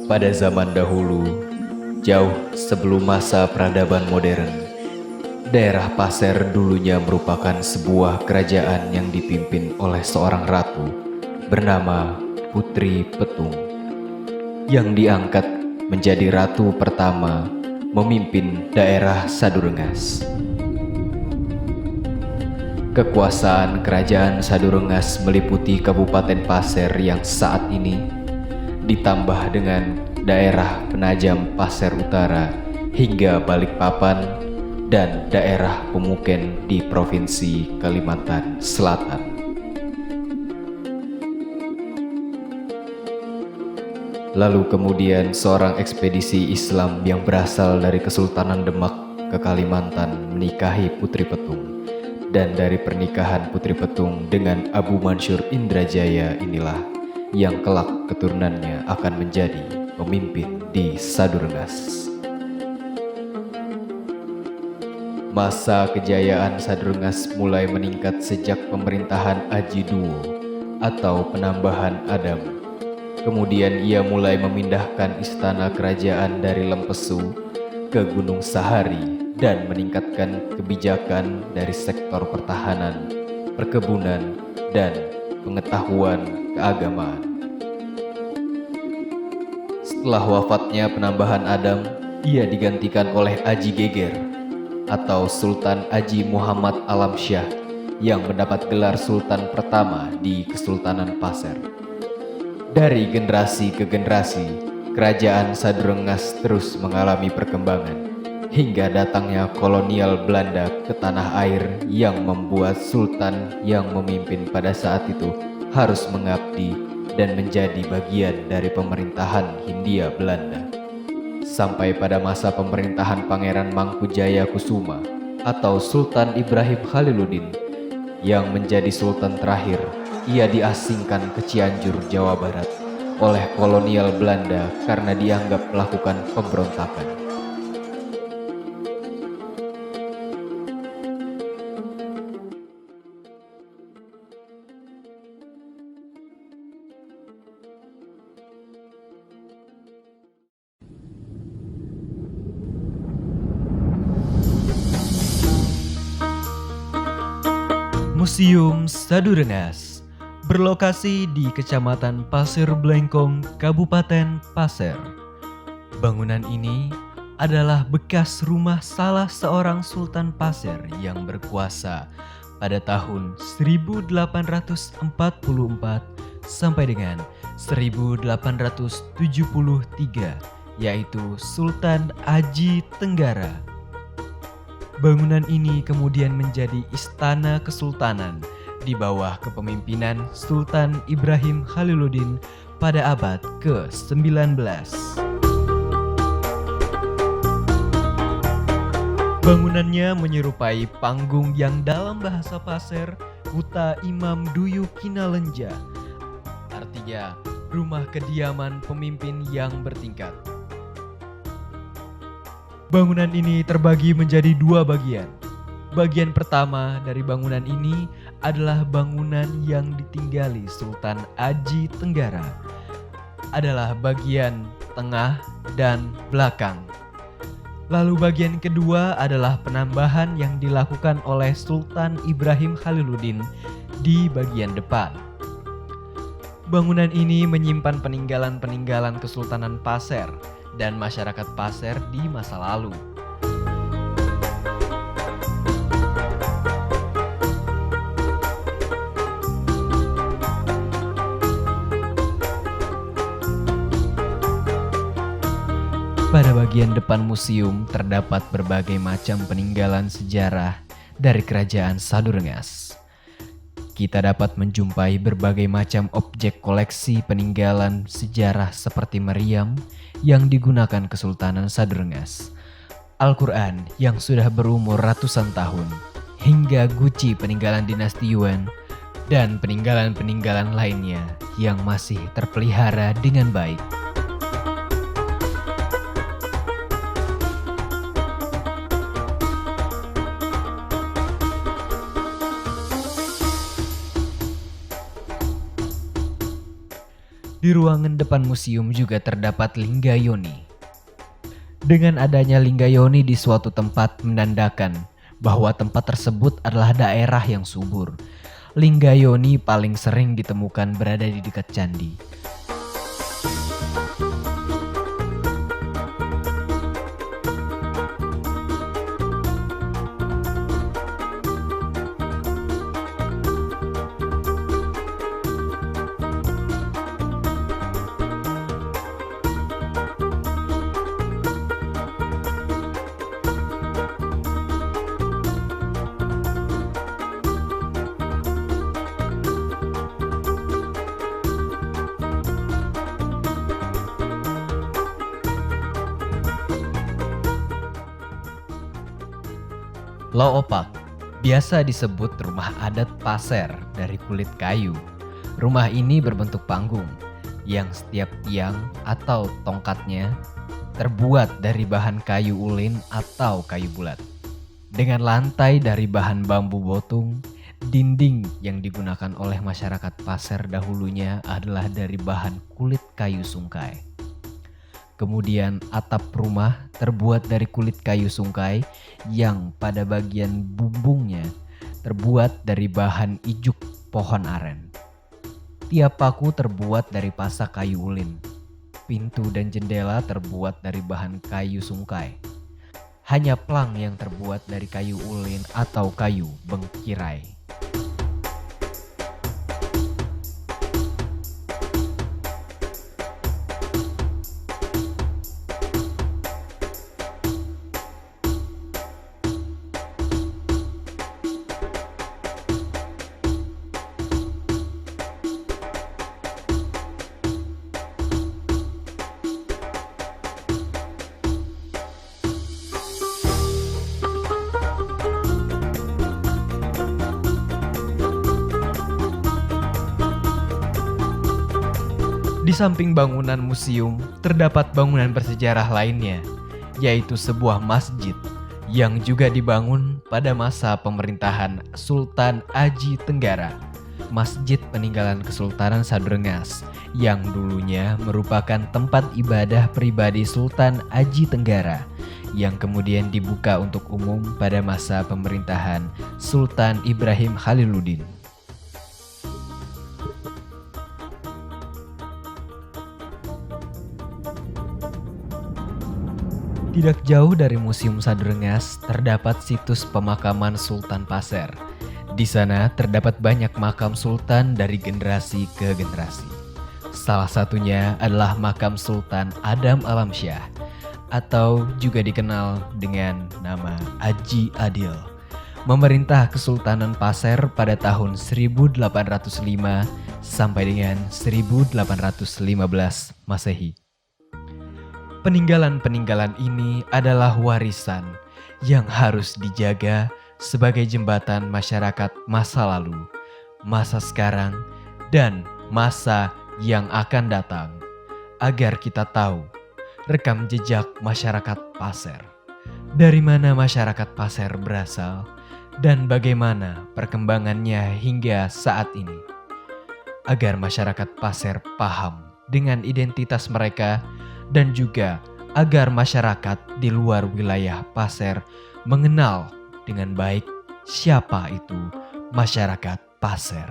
Pada zaman dahulu, jauh sebelum masa peradaban modern, daerah Pasir dulunya merupakan sebuah kerajaan yang dipimpin oleh seorang ratu bernama Putri Petung, yang diangkat menjadi ratu pertama memimpin daerah Sadurengas. Kekuasaan kerajaan Sadurengas meliputi Kabupaten Pasir yang saat ini, ditambah dengan daerah Penajam Pasir Utara hingga Balikpapan dan daerah Pemuken di Provinsi Kalimantan Selatan. Lalu kemudian seorang ekspedisi Islam yang berasal dari Kesultanan Demak ke Kalimantan menikahi Putri Petung, dan dari pernikahan Putri Petung dengan Abu Mansur Indrajaya inilah yang kelak keturunannya akan menjadi pemimpin di Sadurengas. Masa kejayaan Sadurengas mulai meningkat sejak pemerintahan Aji Duwo atau penambahan Adam. Kemudian ia mulai memindahkan istana kerajaan dari Lempesu ke Gunung Sahari dan meningkatkan kebijakan dari sektor pertahanan, perkebunan, dan pengetahuan keagamaan. Setelah wafatnya penambahan Adam, ia digantikan oleh Aji Geger atau Sultan Aji Muhammad Alamsyah yang mendapat gelar Sultan pertama di Kesultanan Pasir. Dari generasi ke generasi, kerajaan Sadurengas terus mengalami perkembangan hingga datangnya kolonial Belanda ke tanah air yang membuat sultan yang memimpin pada saat itu harus mengabdi dan menjadi bagian dari pemerintahan Hindia Belanda. Sampai pada masa pemerintahan Pangeran Mangkujaya Kusuma atau Sultan Ibrahim Khaliluddin yang menjadi sultan terakhir, ia diasingkan ke Cianjur, Jawa Barat oleh kolonial Belanda karena dianggap melakukan pemberontakan. Museum Sadurengas berlokasi di Kecamatan Pasir Blengkong, Kabupaten Pasir. Bangunan ini adalah bekas rumah salah seorang Sultan Pasir yang berkuasa pada tahun 1844 sampai dengan 1873, yaitu Sultan Aji Tenggara. Bangunan ini kemudian menjadi istana kesultanan di bawah kepemimpinan Sultan Ibrahim Khaliluddin pada abad ke-19. Bangunannya menyerupai panggung yang dalam bahasa Pasir Huta Imam Duyu Kinalenja, artinya rumah kediaman pemimpin yang bertingkat. Bangunan ini terbagi menjadi dua bagian. Bagian pertama dari bangunan ini adalah bangunan yang ditinggali Sultan Aji Tenggara. Adalah bagian tengah dan belakang. Lalu bagian kedua adalah penambahan yang dilakukan oleh Sultan Ibrahim Khaliluddin di bagian depan. Bangunan ini menyimpan peninggalan-peninggalan Kesultanan Pasir dan masyarakat Pasir di masa lalu. Pada bagian depan museum terdapat berbagai macam peninggalan sejarah dari kerajaan Sadurengas. Kita dapat menjumpai berbagai macam objek koleksi peninggalan sejarah seperti meriam yang digunakan Kesultanan Sadurengas, Al-Quran yang sudah berumur ratusan tahun, hingga guci peninggalan dinasti Yuan, dan peninggalan-peninggalan lainnya yang masih terpelihara dengan baik. Di ruangan depan museum juga terdapat Linggayoni. Dengan adanya Linggayoni di suatu tempat menandakan bahwa tempat tersebut adalah daerah yang subur. Linggayoni paling sering ditemukan berada di dekat candi. Loopak biasa disebut rumah adat Pasir dari kulit kayu. Rumah ini berbentuk panggung yang setiap tiang atau tongkatnya terbuat dari bahan kayu ulin atau kayu bulat. Dengan lantai dari bahan bambu botung, dinding yang digunakan oleh masyarakat Pasir dahulunya adalah dari bahan kulit kayu sungkai. Kemudian atap rumah terbuat dari kulit kayu sungkai yang pada bagian bumbungnya terbuat dari bahan ijuk pohon aren. Tiap paku terbuat dari pasak kayu ulin. Pintu dan jendela terbuat dari bahan kayu sungkai. Hanya plang yang terbuat dari kayu ulin atau kayu bengkirai. Di samping bangunan museum, terdapat bangunan bersejarah lainnya, yaitu sebuah masjid yang juga dibangun pada masa pemerintahan Sultan Aji Tenggara. Masjid peninggalan Kesultanan Sadurengas yang dulunya merupakan tempat ibadah pribadi Sultan Aji Tenggara yang kemudian dibuka untuk umum pada masa pemerintahan Sultan Ibrahim Khaliluddin. Tidak jauh dari Museum Sadurengas terdapat situs pemakaman Sultan Pasir. Di sana terdapat banyak makam sultan dari generasi ke generasi. Salah satunya adalah makam Sultan Adam Alamsyah atau juga dikenal dengan nama Aji Adil. Memerintah Kesultanan Pasir pada tahun 1805 sampai dengan 1815 Masehi. Peninggalan-peninggalan ini adalah warisan yang harus dijaga sebagai jembatan masyarakat masa lalu, masa sekarang, dan masa yang akan datang, agar kita tahu rekam jejak masyarakat Pasir, dari mana masyarakat Pasir berasal, dan bagaimana perkembangannya hingga saat ini, agar masyarakat Pasir paham dengan identitas mereka dan juga agar masyarakat di luar wilayah Pasir mengenal dengan baik siapa itu masyarakat Pasir.